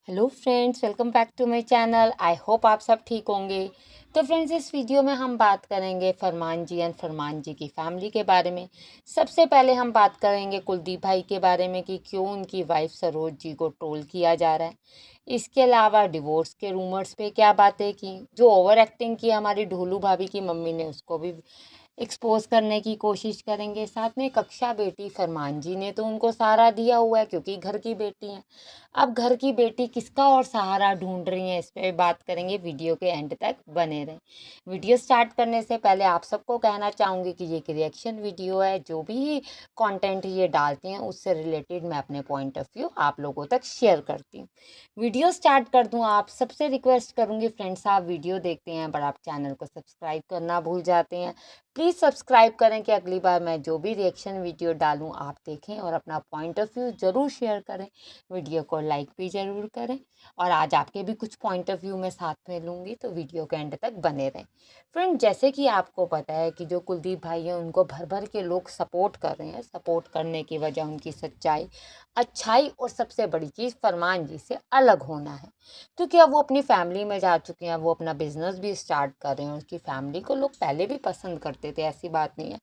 Hello friends, welcome back to my channel. I hope आप सब ठीक होंगे। तो फ्रेंड्स, इस वीडियो में हम बात करेंगे फरमान जी एंड फरमान जी की फैमिली के बारे में। सबसे पहले हम बात करेंगे कुलदीप भाई के बारे में कि क्यों उनकी वाइफ सरोज जी को ट्रोल किया जा रहा है। इसके अलावा डिवोर्स के रूमर्स पे क्या बातें की, जो ओवर एक्टिंग की हमारी ढोलू भाभी की मम्मी ने, उसको भी एक्सपोज करने की कोशिश करेंगे। साथ में कक्षा बेटी फरमान जी ने तो उनको सहारा दिया हुआ है क्योंकि घर की बेटी हैं। अब घर की बेटी किसका और सहारा ढूंढ रही हैं, इस पे बात करेंगे। वीडियो के एंड तक बने रहें। वीडियो स्टार्ट करने से पहले आप सबको कहना चाहूँगी कि ये एक रिएक्शन वीडियो है। जो भी कंटेंट ये डालते हैं उससे रिलेटेड मैं अपने पॉइंट ऑफ व्यू आप लोगों तक शेयर करती हूँ। वीडियो स्टार्ट कर दूँ, आप सबसे रिक्वेस्ट करूँगी फ्रेंड्स, आप वीडियो देखते हैं बट आप चैनल को सब्सक्राइब करना भूल जाते हैं। प्लीज़ सब्सक्राइब करें कि अगली बार मैं जो भी रिएक्शन वीडियो डालूँ आप देखें और अपना पॉइंट ऑफ व्यू ज़रूर शेयर करें। वीडियो को लाइक भी ज़रूर करें। और आज आपके भी कुछ पॉइंट ऑफ व्यू मैं साथ में लूँगी, तो वीडियो के एंड तक बने रहें। फ्रेंड, जैसे कि आपको पता है कि जो कुलदीप भाई हैं उनको भर भर के लोग सपोर्ट कर रहे हैं। सपोर्ट करने की वजह उनकी सच्चाई, अच्छाई और सबसे बड़ी चीज़ फरमान जी से अलग होना है। क्योंकि अब वो अपनी फैमिली में जा चुके हैं, वो अपना बिजनेस भी स्टार्ट कर रहे हैं। उसकी फैमिली को लोग पहले भी पसंद करते थे, ऐसी बात नहीं है।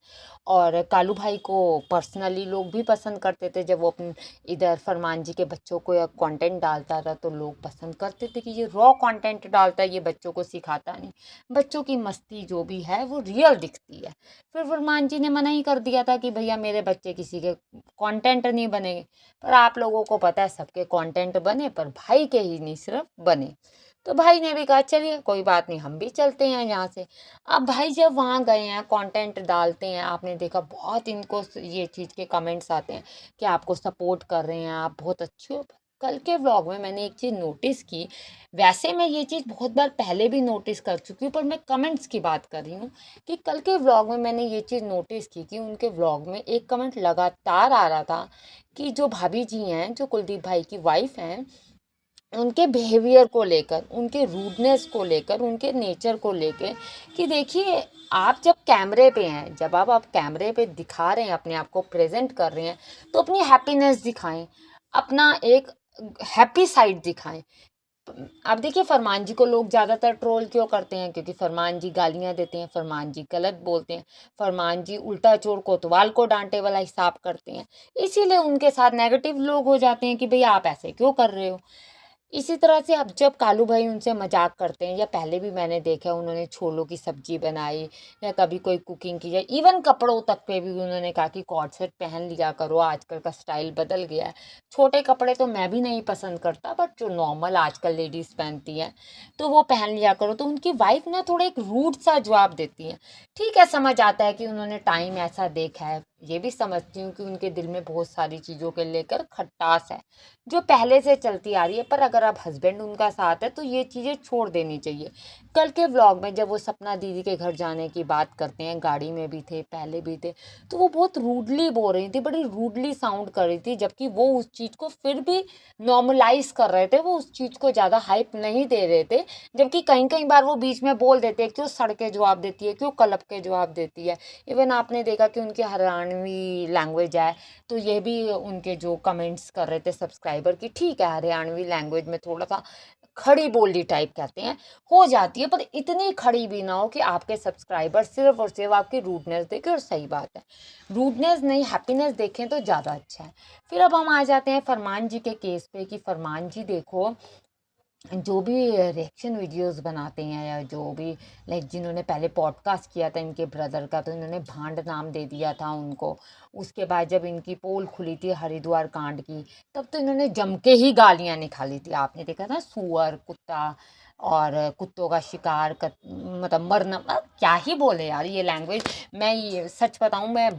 और कालू भाई को पर्सनली लोग भी पसंद करते थे। जब वो अपने इधर फरमान जी के बच्चों को या कंटेंट डालता था तो लोग पसंद करते थे कि ये रॉ कंटेंट डालता है, ये बच्चों को सिखाता नहीं। बच्चों की मस्ती जो भी है वो रियल दिखती है। फिर फरमान जी ने मना ही कर दिया था कि भैया मेरे बच्चे किसी के कंटेंट नहीं बनेंगे। पर आप लोगों को पता है सबके कंटेंट बने, पर भाई के ही नहीं सिर्फ बने। तो भाई ने भी कहा चलिए कोई बात नहीं, हम भी चलते हैं यहाँ से। अब भाई जब वहाँ गए हैं, कंटेंट डालते हैं, आपने देखा बहुत इनको ये चीज़ के कमेंट्स आते हैं कि आपको सपोर्ट कर रहे हैं, आप बहुत अच्छे हो। कल के व्लॉग में मैंने एक चीज़ नोटिस की। वैसे मैं ये चीज़ बहुत बार पहले भी नोटिस कर चुकी हूँ, पर मैं कमेंट्स की बात कर रही हूँ कि कल के व्लॉग में मैंने ये चीज़ नोटिस की कि उनके व्लॉग में एक कमेंट लगातार आ रहा था कि जो भाभी जी हैं, जो कुलदीप भाई की वाइफ हैं, उनके बिहेवियर को लेकर, उनके रूडनेस को लेकर, उनके नेचर को लेकर, कि देखिए आप जब कैमरे पे हैं, जब आप कैमरे पे दिखा रहे हैं, अपने आप को प्रेजेंट कर रहे हैं, तो अपनी हैप्पीनेस दिखाएं, अपना एक हैप्पी साइड दिखाएं। अब देखिए फरमान जी को लोग ज़्यादातर ट्रोल क्यों करते हैं, क्योंकि फरमान जी गालियाँ देते हैं, फरमान जी गलत बोलते हैं, फरमान जी उल्टा चोर कोतवाल को डांटे वाला हिसाब करते हैं। इसीलिए उनके साथ नेगेटिव लोग हो जाते हैं कि भैया आप ऐसे क्यों कर रहे हो। इसी तरह से अब जब कालू भाई उनसे मजाक करते हैं, या पहले भी मैंने देखा उन्होंने छोलों की सब्जी बनाई या कभी कोई कुकिंग की, या इवन कपड़ों तक पे भी उन्होंने कहा कि कॉर्ड सेट पहन लिया करो, आजकल का स्टाइल बदल गया है। छोटे कपड़े तो मैं भी नहीं पसंद करता, बट जो नॉर्मल आजकल लेडीज़ पहनती हैं तो वो पहन लिया करो। तो उनकी वाइफ ना थोड़ा एक रूड सा जवाब देती है। ठीक है, समझ आता है कि उन्होंने टाइम ऐसा देखा है। ये भी समझती हूँ कि उनके दिल में बहुत सारी चीज़ों के लेकर खटास है जो पहले से चलती आ रही है। पर अगर अब हस्बैंड उनका साथ है तो ये चीज़ें छोड़ देनी चाहिए। कल के व्लॉग में जब वो सपना दीदी के घर जाने की बात करते हैं, गाड़ी में भी थे, पहले भी थे, तो वो बहुत रूडली बोल रही थी, बड़ी रूडली साउंड कर रही थी, जबकि वो उस चीज़ को फिर भी नॉर्मलाइज कर रहे थे, वो उस चीज़ को ज़्यादा हाइप नहीं दे रहे थे। जबकि कहीं कहीं बार वो बीच में बोल देते हैं, क्यों सड़ के जवाब देती है, क्यों कलप के जवाब देती है। इवन आपने देखा कि उनकी हरियाणवी लैंग्वेज है, तो ये भी उनके जो कमेंट्स कर रहे थे सब्सक्राइबर की, ठीक है हरियाणवी लैंग्वेज में थोड़ा सा खड़ी बोली टाइप कहते हैं, हो जाती है, पर इतनी खड़ी भी ना हो कि आपके सब्सक्राइबर सिर्फ और सिर्फ आपकी रूडनेस देखें। और सही बात है, रूडनेस नहीं हैप्पीनेस देखें तो ज़्यादा अच्छा है। फिर अब हम आ जाते हैं फरमान जी के केस पे कि फरमान जी देखो, जो भी रिएक्शन वीडियोस बनाते हैं, या जो भी लाइक जिन्होंने पहले पॉडकास्ट किया था इनके ब्रदर का, तो इन्होंने भांड नाम दे दिया था उनको। उसके बाद जब इनकी पोल खुली थी हरिद्वार कांड की, तब तो इन्होंने जम के ही गालियाँ निकाली थी। आपने देखा था सुअर, कुत्ता और कुत्तों का शिकार मतलब मरना, क्या ही बोले यार ये लैंग्वेज। मैं ये सच बताऊँ, मैं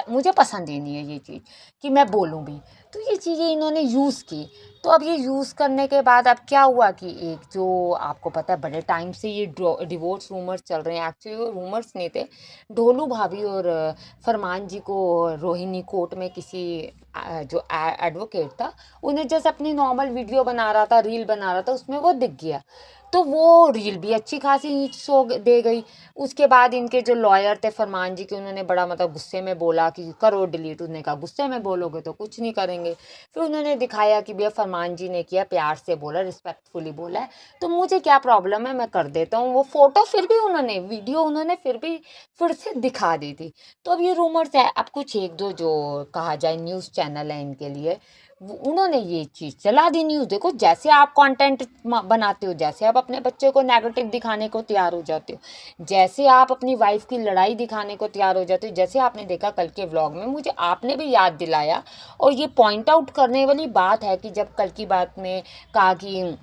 मुझे पसंद ही नहीं है ये चीज़ कि मैं बोलूँ भी। तो ये चीज़ें इन्होंने यूज़ की। तो अब ये यूज़ करने के बाद अब क्या हुआ कि एक जो आपको पता है बड़े टाइम से ये डिवोर्स रूमर्स चल रहे हैं, एक्चुअली वो रूमर्स नहीं थे। ढोलू भाभी और फरमान जी को रोहिणी कोर्ट में किसी जो एडवोकेट था, उन्हें जस्ट अपनी नॉर्मल वीडियो बना रहा था, रील बना रहा था, उसमें वो दिख गया। तो वो रील भी अच्छी खासी नीच सो दे गई। उसके बाद इनके जो लॉयर थे फरमान जी के, उन्होंने बड़ा मतलब गुस्से में बोला कि करो डिलीट। उसने कहा गुस्से में बोलोगे तो कुछ नहीं करेंगे। फिर उन्होंने दिखाया कि भैया फरमान जी ने किया, प्यार से बोला, रिस्पेक्टफुली बोला है, तो मुझे क्या प्रॉब्लम है, मैं कर देता हूँ। वो फोटो फिर भी उन्होंने, वीडियो उन्होंने फिर से दिखा दी थी। तो अब ये रूमर्स है। अब कुछ एक दो जो कहा जाए न्यूज़ चैनल है इनके लिए, उन्होंने ये चीज़ चला दी न्यूज़। देखो जैसे आप कंटेंट बनाते हो, जैसे आप अपने बच्चे को नेगेटिव दिखाने को तैयार हो जाते हो, जैसे आप अपनी वाइफ की लड़ाई दिखाने को तैयार हो जाते हो, जैसे आपने देखा कल के व्लॉग में, मुझे आपने भी याद दिलाया। और ये पॉइंट आउट करने वाली बात है कि जब कल की बात में कहा कि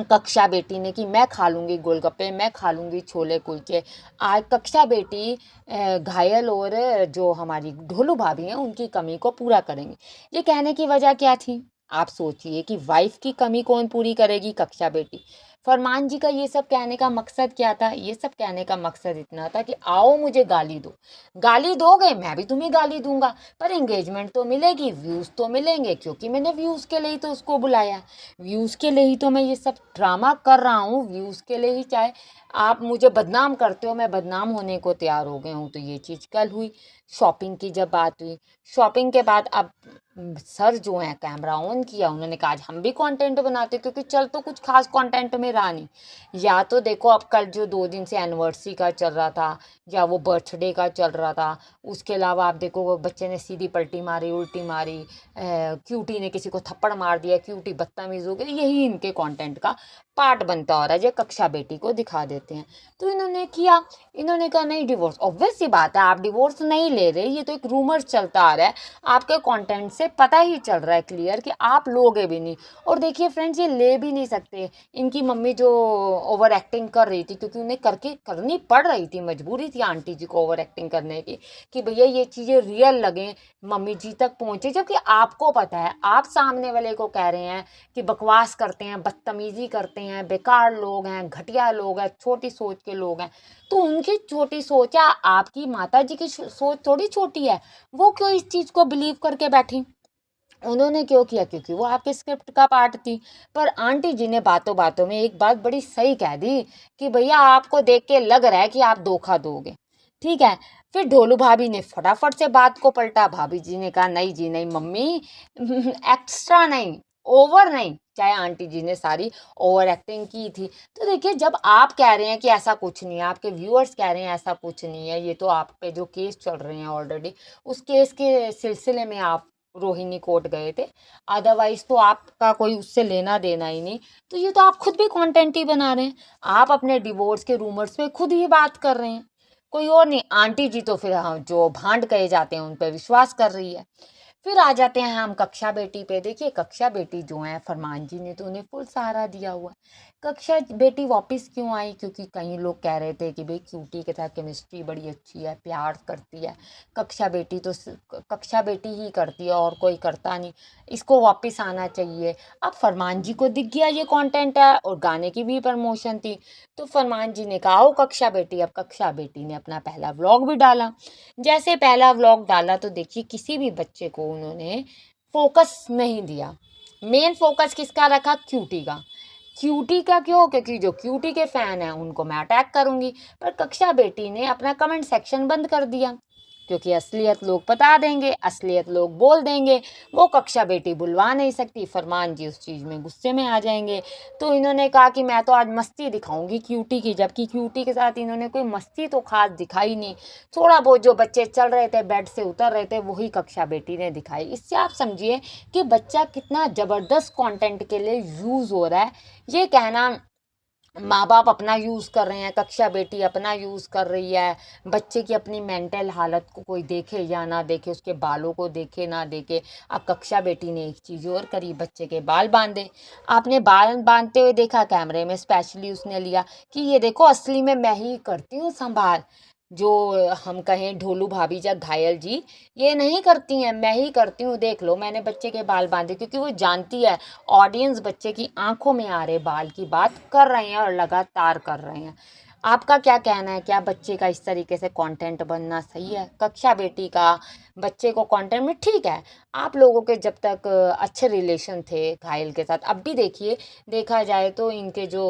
कक्षा बेटी ने कि मैं खा लूँगी गोलगप्पे, मैं खा लूँगी छोले कुलचे। आज कक्षा बेटी घायल और जो हमारी ढोलू भाभी हैं उनकी कमी को पूरा करेंगी। ये कहने की वजह क्या थी? आप सोचिए कि वाइफ की कमी कौन पूरी करेगी? कक्षा बेटी। फरमान जी का ये सब कहने का मकसद क्या था? ये सब कहने का मकसद इतना था कि आओ मुझे गाली दो, गाली दोगे मैं भी तुम्हें गाली दूंगा, पर एंगेजमेंट तो मिलेगी, व्यूज़ तो मिलेंगे, क्योंकि मैंने व्यूज़ के लिए ही तो उसको बुलाया, व्यूज़ के लिए ही तो मैं ये सब ड्रामा कर रहा हूँ, व्यूज़ के लिए ही। चाहे आप मुझे बदनाम करते हो, मैं बदनाम होने को तैयार हो गया हूँ। तो ये चीज़ कल हुई। शॉपिंग की जब बात हुई, शॉपिंग के बाद अब सर जो है कैमरा ऑन किया, उन्होंने कहा आज हम भी कंटेंट बनाते, क्योंकि चल तो कुछ खास कंटेंट में रहा नहीं। या तो देखो अब कल जो 2 दिन से एनिवर्सरी का चल रहा था, या वो बर्थडे का चल रहा था, उसके अलावा आप देखो वो बच्चे ने सीधी पलटी मारी, उल्टी मारी, क्यूटी ने किसी को थप्पड़ मार दिया, क्यूटी बदतमीज हो गई, यही इनके कंटेंट का पार्ट बनता हो रहा है। ये कक्षा बेटी को दिखा देते हैं। तो इन्होंने किया, इन्होंने कहा नहीं डिवोर्स, ऑब्वियस सी बात है आप डिवोर्स नहीं ले रहे, ये तो एक रूमर चलता आ रहा है, आपके कंटेंट से पता ही चल रहा है क्लियर कि आप लोगे भी नहीं। और देखिए फ्रेंड्स, ये ले भी नहीं सकते। इनकी मम्मी जो ओवर एक्टिंग कर रही थी, क्योंकि उन्हें करके करनी पड़ रही थी, मजबूरी थी आंटी जी को ओवर एक्टिंग करने की, कि भैया ये चीज़ें रियल लगें, मम्मी जी तक पहुँचे। जबकि आपको पता है, आप सामने वाले को कह रहे हैं कि बकवास करते हैं, बदतमीजी करते हैं, बेकार लोग हैं, घटिया लोग हैं, छोटी सोच के लोग हैं। तो उनकी छोटी सोच है, आपकी माता जी की सोच थोड़ी छोटी है। वो क्यों इस चीज़ को बिलीव करके बैठी? उन्होंने क्यों किया? क्योंकि वो आपके स्क्रिप्ट का पार्ट थी। पर आंटी जी ने बातों बातों में एक बात बड़ी सही कह दी कि भैया आपको देख के लग रहा है कि आप धोखा दोगे, ठीक है। फिर ढोलू भाभी ने फटाफट से बात को पलटा। भाभी जी ने कहा नहीं जी नहीं मम्मी, एक्स्ट्रा नहीं, ओवर नहीं। चाहे आंटी जी ने सारी ओवर एक्टिंग की थी। तो देखिए, जब आप कह रहे हैं कि ऐसा कुछ नहीं है, आपके व्यूअर्स कह रहे हैं ऐसा कुछ नहीं है, ये तो आप पे जो केस चल रहे हैं ऑलरेडी, उस केस के सिलसिले में आप रोहिणी कोर्ट गए थे, अदरवाइज तो आपका कोई उससे लेना देना ही नहीं। तो ये तो आप खुद भी कंटेंट ही बना रहे हैं। आप अपने डिवोर्स के रूमर्स पे खुद ही बात कर रहे हैं, कोई और नहीं। आंटी जी तो फिर हाँ, जो भांड कहे जाते हैं उन पर विश्वास कर रही है। फिर आ जाते हैं हम कक्षा बेटी पे। देखिए कक्षा बेटी जो है, फरमान जी ने तो उन्हें फुल सहारा दिया हुआ है। कक्षा बेटी वापस क्यों आई? क्योंकि कई लोग कह रहे थे कि भाई क्यूटी के साथ केमिस्ट्री बड़ी अच्छी है, प्यार करती है। कक्षा बेटी तो कक्षा बेटी ही करती है, और कोई करता नहीं, इसको वापस आना चाहिए। अब फरमान जी को दिख गया ये कंटेंट है, और गाने की भी प्रमोशन थी, तो फरमान जी ने कहा आओ कक्षा बेटी। अब कक्षा बेटी ने अपना पहला व्लॉग भी डाला। जैसे पहला व्लॉग डाला तो देखिए किसी भी बच्चे को उन्होंने फोकस नहीं दिया। मेन फोकस किसका रखा? क्यूटी का। क्यूटी का क्यों? क्योंकि जो क्यूटी के फैन हैं उनको मैं अटैक करूंगी। पर कक्षा बेटी ने अपना कमेंट सेक्शन बंद कर दिया, क्योंकि असलियत लोग बता देंगे, असलियत लोग बोल देंगे, वो कक्षा बेटी बुलवा नहीं सकती। फरमान जी उस चीज़ में गुस्से में आ जाएंगे। तो इन्होंने कहा कि मैं तो आज मस्ती दिखाऊंगी क्यूटी की, जबकि क्यूटी के साथ इन्होंने कोई मस्ती तो खास दिखाई नहीं। थोड़ा बहुत जो बच्चे चल रहे थे, बेड से उतर रहे थे, वही कक्षा बेटी ने दिखाई। इससे आप समझिए कि बच्चा कितना ज़बरदस्त कंटेंट के लिए यूज़ हो रहा है। ये कहना माँ बाप अपना यूज़ कर रहे हैं, कक्षा बेटी अपना यूज़ कर रही है, बच्चे की अपनी मेंटल हालत को कोई देखे या ना देखे, उसके बालों को देखे ना देखे। अब कक्षा बेटी ने एक चीज़ और करी, बच्चे के बाल बांधे। आपने बाल बांधते हुए देखा कैमरे में, स्पेशली उसने लिया कि ये देखो असली में मैं ही करती हूँ संभाल। जो हम कहें ढोलू भाभी या घायल जी, ये नहीं करती हैं, मैं ही करती हूँ, देख लो मैंने बच्चे के बाल बांधे। क्योंकि वो जानती है ऑडियंस बच्चे की आंखों में आ रहे बाल की बात कर रहे हैं, और लगातार कर रहे हैं। आपका क्या कहना है? क्या बच्चे का इस तरीके से कंटेंट बनना सही है? कक्षा बेटी का बच्चे को कंटेंट में ठीक है, आप लोगों के जब तक अच्छे रिलेशन थे घायल के साथ, अब भी देखिए, देखा जाए तो इनके जो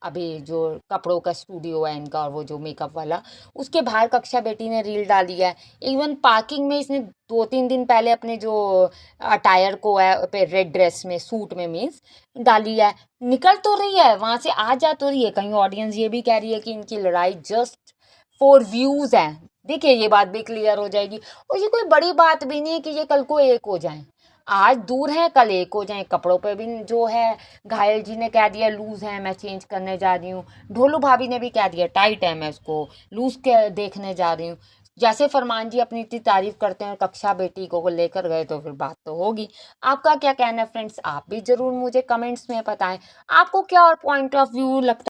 अभी जो कपड़ों का स्टूडियो है इनका और वो जो मेकअप वाला, उसके बाहर कक्षा बेटी ने रील डाली है। इवन पार्किंग में इसने 2-3 दिन पहले अपने जो अटायर को है पे रेड ड्रेस में, सूट में मीन्स, डाली है। निकल तो रही है वहां से, आ जा तो रही है। कहीं ऑडियंस ये भी कह रही है कि इनकी लड़ाई जस्ट फॉर व्यूज है। देखिए ये बात भी क्लियर हो जाएगी। और ये कोई बड़ी बात भी नहीं है कि ये कल को एक हो जाए। आज दूर है, कल एक हो जाए। कपड़ों पे भी जो है, घायल जी ने कह दिया लूज है, मैं चेंज करने जा रही हूँ। ढोलू भाभी ने भी कह दिया टाइट है, मैं इसको लूज के देखने जा रही हूँ। जैसे फरमान जी अपनी इतनी तारीफ करते हैं, कक्षा बेटी को लेकर गए, तो फिर बात तो होगी। आपका क्या कहना है फ्रेंड्स? आप भी जरूर मुझे कमेंट्स में बताएं, आपको क्या और पॉइंट ऑफ व्यू लगता है।